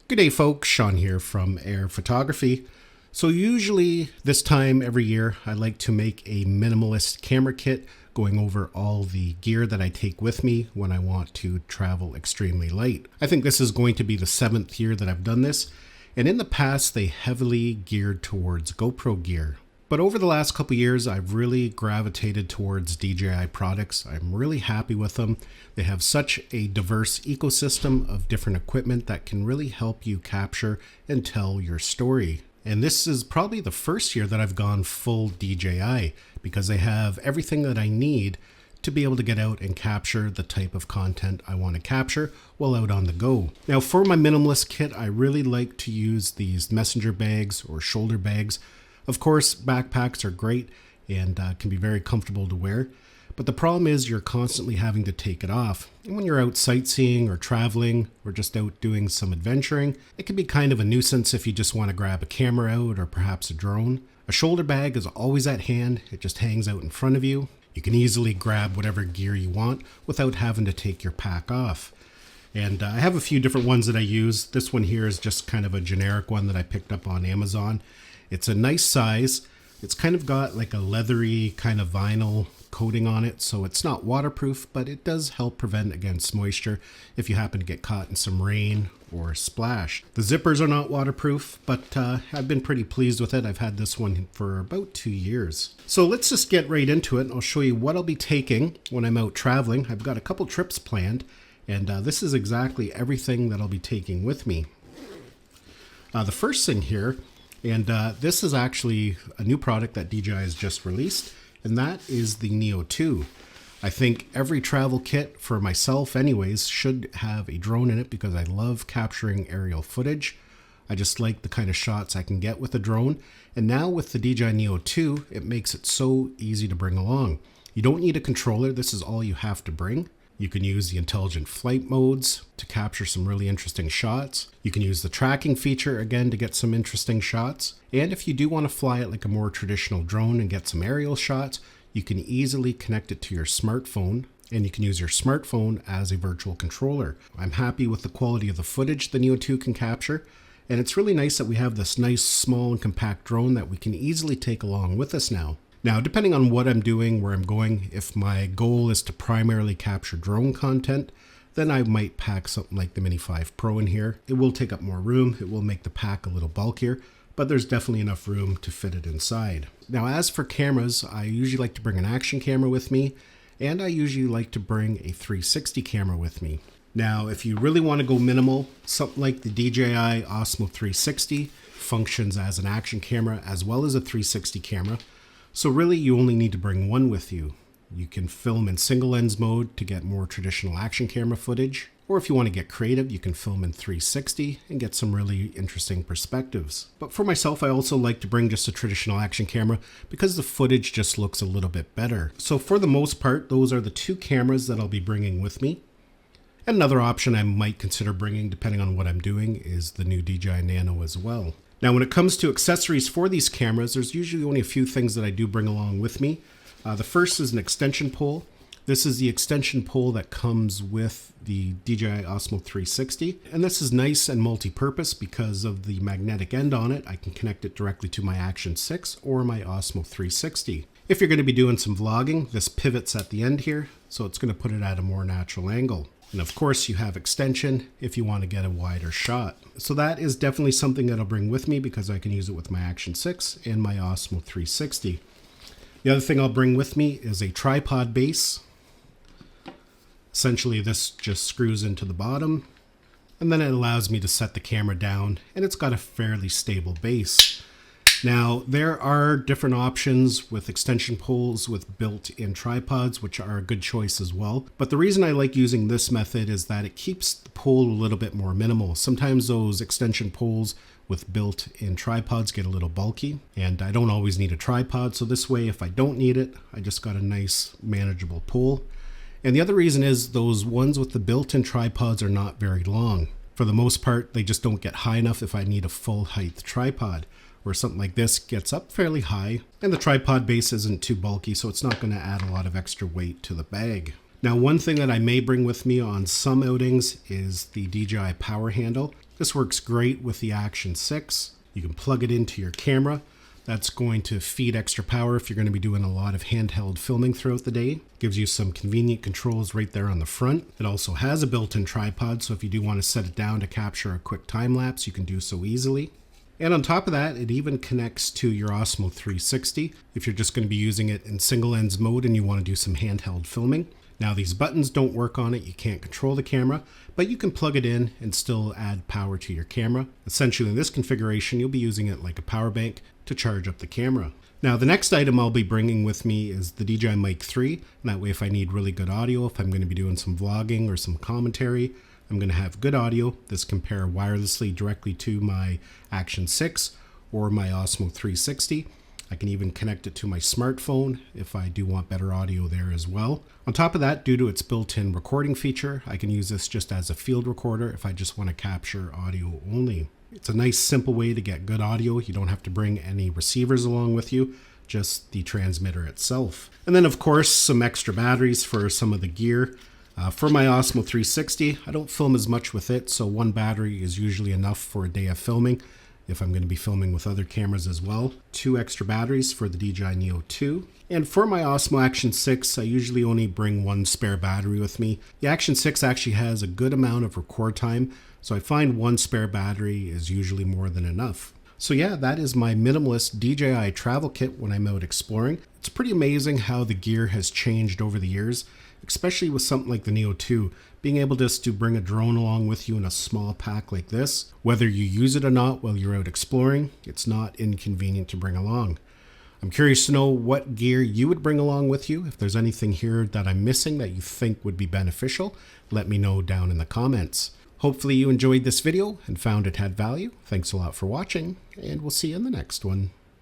Good day folks, Sean here from Air Photography. So usually this time every year I like to make a minimalist camera kit going over all the gear that I take with me when I want to travel extremely light. I think this is going to be the 7th year that I've done this, and in the past they heavily geared towards GoPro gear. But over the last couple years, I've really gravitated towards DJI products. I'm really happy with them. They have such a diverse ecosystem of different equipment that can really help you capture and tell your story. And this is probably the first year that I've gone full DJI because they have everything that I need to be able to get out and capture the type of content I want to capture while out on the go. Now for my minimalist kit, I really like to use these messenger bags or shoulder bags. Of course, backpacks are great and can be very comfortable to wear, but the problem is you're constantly having to take it off. And when you're out sightseeing or traveling or just out doing some adventuring, it can be kind of a nuisance if you just want to grab a camera out or perhaps a drone. A shoulder bag is always at hand. It just hangs out in front of you. You can easily grab whatever gear you want without having to take your pack off. And I have a few different ones that I use. This one here is just kind of a generic one that I picked up on Amazon. It's a nice size. It's kind of got like a leathery kind of vinyl coating on it, so it's not waterproof, but it does help prevent against moisture if you happen to get caught in some rain or splash. The zippers are not waterproof, but I've been pretty pleased with it. I've had this one for about 2 years. So let's just get right into it. I'll show you what I'll be taking when I'm out traveling. I've got a couple trips planned, and this is exactly everything that I'll be taking with me. The first thing here, and this is actually a new product that DJI has just released, and that is the Neo2. I think every travel kit, for myself anyways, should have a drone in it because I love capturing aerial footage. I just like the kind of shots I can get with a drone. And now with the DJI Neo2, it makes it so easy to bring along. You don't need a controller. This is all you have to bring. You can use the intelligent flight modes to capture some really interesting shots. You can use the tracking feature again to get some interesting shots. And if you do want to fly it like a more traditional drone and get some aerial shots, you can easily connect it to your smartphone, and you can use your smartphone as a virtual controller. I'm happy with the quality of the footage the Neo2 can capture, and it's really nice that we have this nice small and compact drone that we can easily take along with us now. Now, depending on what I'm doing, where I'm going, if my goal is to primarily capture drone content, then I might pack something like the Mini 5 Pro in here. It will take up more room, it will make the pack a little bulkier, but there's definitely enough room to fit it inside. Now, as for cameras, I usually like to bring an action camera with me, and I usually like to bring a 360 camera with me. Now, if you really want to go minimal, something like the DJI Osmo 360 functions as an action camera as well as a 360 camera. So really, you only need to bring one with you. You can film in single lens mode to get more traditional action camera footage. Or if you want to get creative, you can film in 360 and get some really interesting perspectives. But for myself, I also like to bring just a traditional action camera because the footage just looks a little bit better. So for the most part, those are the 2 cameras that I'll be bringing with me. Another option I might consider bringing, depending on what I'm doing, is the new DJI Nano as well. Now, when it comes to accessories for these cameras, there's usually only a few things that I do bring along with me. The first is an extension pole. This is the extension pole that comes with the DJI Osmo 360. And this is nice and multi-purpose because of the magnetic end on it. I can connect it directly to my Action 6 or my Osmo 360. If you're going to be doing some vlogging, this pivots at the end here, so it's going to put it at a more natural angle. And of course, you have extension if you want to get a wider shot. So that is definitely something that I'll bring with me because I can use it with my Action 6 and my Osmo 360. The other thing I'll bring with me is a tripod base. Essentially, this just screws into the bottom, and then it allows me to set the camera down, and it's got a fairly stable base. Now, there are different options with extension poles with built-in tripods, which are a good choice as well. But the reason I like using this method is that it keeps the pole a little bit more minimal. Sometimes those extension poles with built-in tripods get a little bulky, and I don't always need a tripod. So this way, if I don't need it, I just got a nice manageable pole. And the other reason is those ones with the built-in tripods are not very long. For the most part, they just don't get high enough if I need a full height tripod. Where something like this gets up fairly high, and the tripod base isn't too bulky, so it's not going to add a lot of extra weight to the bag. Now, one thing that I may bring with me on some outings is the DJI power handle. This works great with the Action 6. You can plug it into your camera. That's going to feed extra power if you're going to be doing a lot of handheld filming throughout the day. Gives you some convenient controls right there on the front. It also has a built-in tripod, so if you do want to set it down to capture a quick time lapse, you can do so easily. And on top of that, it even connects to your Osmo 360 if you're just going to be using it in single lens mode and you want to do some handheld filming. Now these buttons don't work on it, you can't control the camera, but you can plug it in and still add power to your camera. Essentially in this configuration, you'll be using it like a power bank to charge up the camera. Now the next item I'll be bringing with me is the DJI Mic 3, and that way if I need really good audio, if I'm going to be doing some vlogging or some commentary, I'm going to have good audio. This can pair wirelessly directly to my Action 6 or my Osmo 360. I can even connect it to my smartphone if I do want better audio there as well. On top of that, due to its built-in recording feature, I can use this just as a field recorder if I just want to capture audio only. It's a nice simple way to get good audio. You don't have to bring any receivers along with you, just the transmitter itself. And then of course, some extra batteries for some of the gear. For my Osmo 360, I don't film as much with it, so one battery is usually enough for a day of filming if I'm going to be filming with other cameras as well. 2 extra batteries for the DJI Neo2. And for my Osmo Action 6, I usually only bring 1 spare battery with me. The Action 6 actually has a good amount of record time, so I find 1 spare battery is usually more than enough. So yeah, that is my minimalist DJI travel kit when I'm out exploring. It's pretty amazing how the gear has changed over the years, especially with something like the Neo2. Being able just to bring a drone along with you in a small pack like this, whether you use it or not while you're out exploring, it's not inconvenient to bring along. I'm curious to know what gear you would bring along with you. If there's anything here that I'm missing that you think would be beneficial, let me know down in the comments. Hopefully you enjoyed this video and found it had value. Thanks a lot for watching, and we'll see you in the next one.